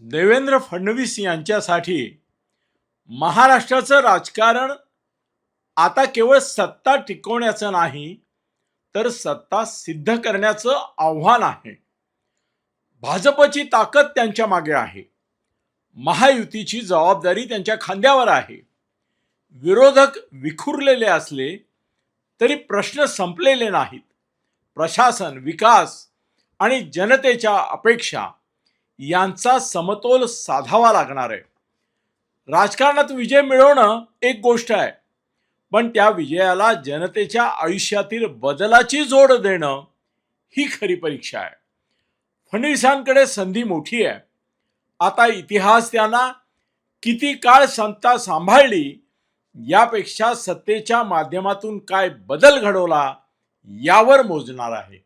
देवेंद्र फडणवीस यांच्यासाठी महाराष्ट्राचं राजकारण आता केवळ सत्ता टिकवण्याचं नाही, तर सत्ता सिद्ध करण्याचं आव्हान आहे. भाजपची ताकद त्यांच्या मागे आहे. महायुतीची जबाबदारी त्यांच्या खांद्यावर आहे. विरोधक विखुरलेले असले तरी प्रश्न संपलेले नाहीत. प्रशासन, विकास आणि जनतेच्या अपेक्षा यांचा समतोल साधावा लागणार आहे. राजकारणात विजय मिळवणं एक गोष्ट आहे, पण त्या विजयाला जनतेच्या आयुष्यातील बदलाची जोड देणं ही खरी परीक्षा आहे. फडणवीसांकडे संधी मोठी आहे. आता इतिहास त्यांना किती काळ सत्ता सांभाळली यापेक्षा सत्तेच्या माध्यमातून काय बदल घडवला यावर मोजणार आहे.